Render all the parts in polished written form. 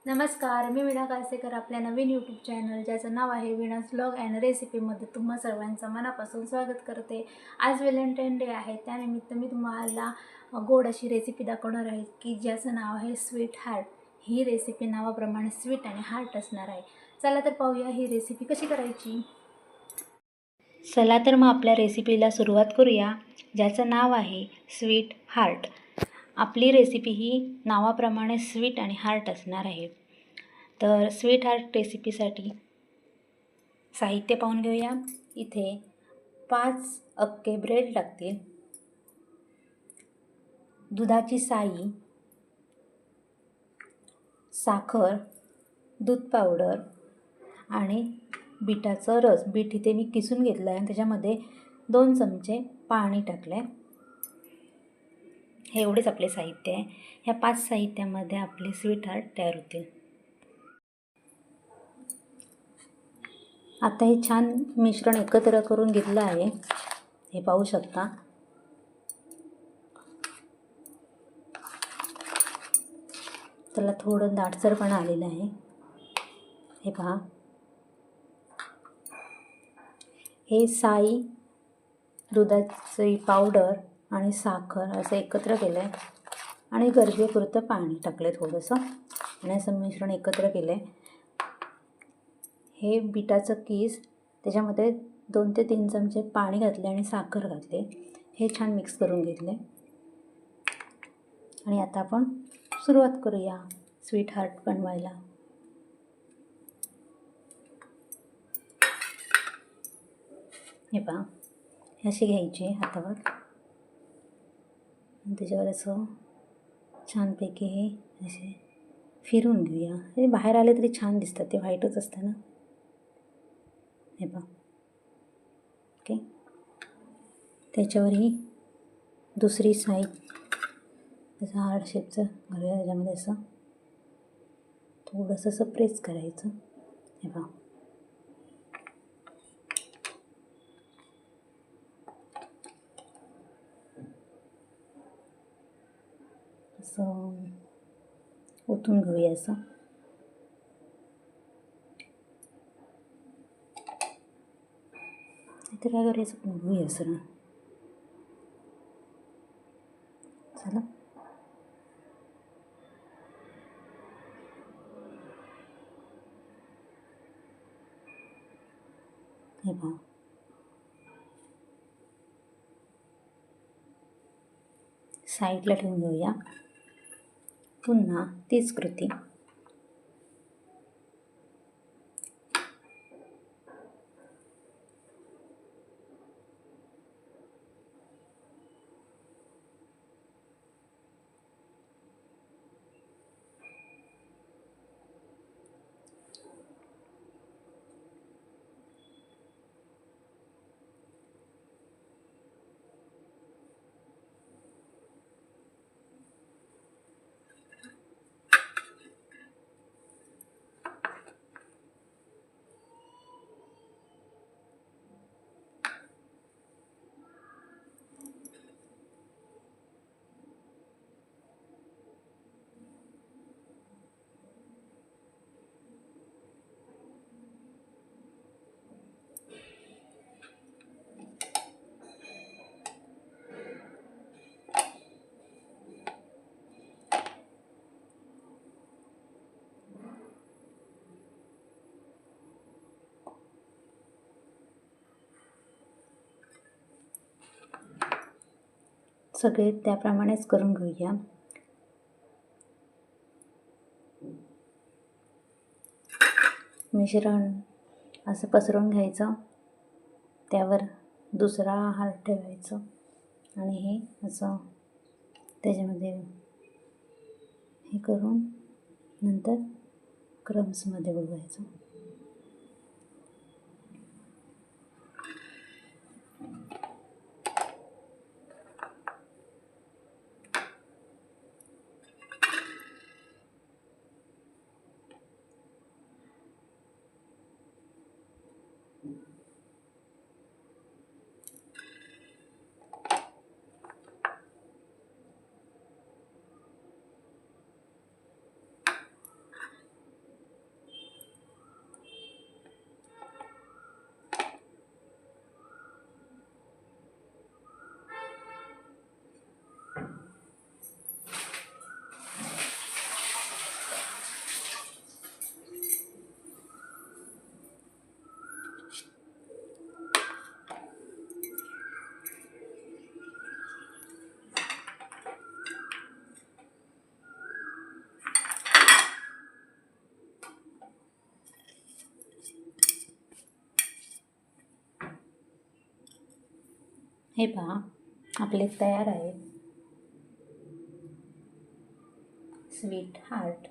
नमस्कार, मी वीणा कासेकर आपल्या नवीन YouTube channel ज्याचं नाव आहे वीणाज व्लॉग अँड रेसिपीमध्ये तुम्हा सर्वांचं मनापासून स्वागत करते। आज व्हॅलेंटाईन डे आहे, त्यानिमित्त मी तुम्हाला गोड अशी रेसिपी दाखवणार आहे की ज्याचं नाव आहे स्वीट हार्ट। ही रेसिपी नावाप्रमाणे स्वीट आणि हार्ट असणार आहे। चला तर पाहूया ही रेसिपी कशी करायची। चला तर मग आपल्या रेसिपीला सुरुवात करूया, ज्याचं नाव आहे स्वीट हार्ट। आपली रेसिपी ही नावाप्रमाणे स्वीट आणि हार्ट असणार आहे। तर स्वीट हार्ट रेसिपीसाठी साहित्य पाहून घेऊया। इथे 5 अख्खे ब्रेड लागतील, दुधाची साई, साखर, दूध पावडर आणि बीटाचं रस। बीट इथे मी किसून घेतलं आहे आणि त्याच्यामध्ये 2 चमचे पाणी टाकले। हे एवढेच आपले साहित्य आहे। ह्या 5 साहित्यामध्ये आपले स्वीट हार्ट तयार होतील। आता हे छान मिश्रण एकत्र करून घेतलं आहे, हे पाहू शकता। त्याला थोडं दाटसरपणा आलेलं आहे, हे पहा। हे साई, दुधाची पावडर आणि साखर असं एकत्र केलं आहे आणि गरजेपुरतं पाणी टाकलं आहे थोडंसं आणि असं मिश्रण एकत्र केलं आहे। हे बीटाचं कीस, त्याच्यामध्ये 2 ते 3 चमचे पाणी घातले आणि साखर घातले, हे छान मिक्स करून घेतले आणि आता आपण सुरुवात करूया स्वीट हार्ट बनवायला। हे पहा, हे असे घ्यायचे हातावर आणि त्याच्यावर असं छानपैकी हे असे फिरून घेऊया। हे बाहेर आले तरी छान दिसतात, ते व्हाईटच असतं ना। हे पहा, ओके। त्याच्यावर ही दुसरी साईड असं हार्ट शेपचं घालूया, त्याच्यामध्ये असं थोडंसं असं प्रेस करायचं। हे पहा, असं ओतून घेऊया असं। इथे काय करायचं, घेऊया असं। चला, हे पहा, साईडला ठेवून घेऊया। पुन्हा तीच कृती सगळे त्याप्रमाणेच करून घेऊया। मिश्रण असं पसरवून घ्यायचं, त्यावर दुसरा हार्ट ठेवायचं आणि हे असं त्याच्यामध्ये हे करून नंतर क्रम्समध्ये बुडवायचं। हे पहा, आपले तयार आहे स्वीट हार्ट.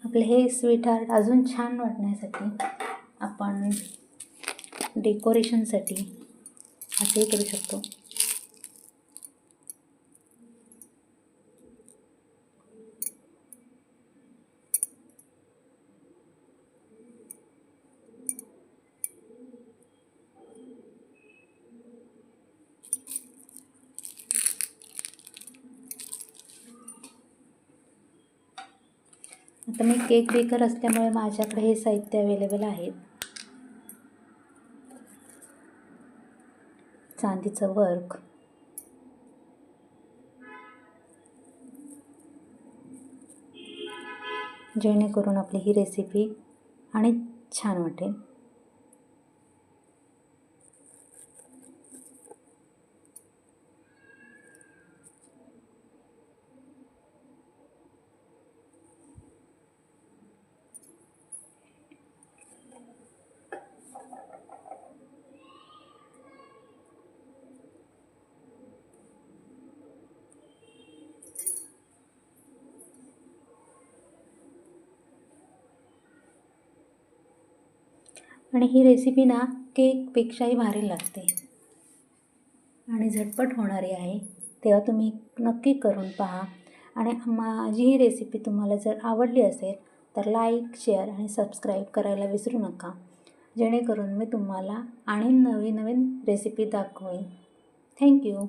आपले हे स्वीट हार्ट अजून छान वाटण्यासाठी आपण डेकोरेशनसाठी असेही करू शकतो. आता मी केक बेकर असल्यामुळे माझ्याकडे हे साहित्य अवेलेबल आहे. चांदीचं वर्क, जेणेकरून आपली ही रेसिपी आणि छान वाटेल. आणि ही रेसिपी ना केकपेक्षाही भारी लागते आणि झटपट होणारी आहे. तेव्हा तुम्ही नक्की करून पहा. आणि माझी ही रेसिपी तुम्हाला जर आवडली असेल तर लाईक, शेअर आणि सबस्क्राईब करायला विसरू नका, जेणेकरून मी तुम्हाला आणि नवीन नवीन रेसिपी दाखवेन. थँक्यू.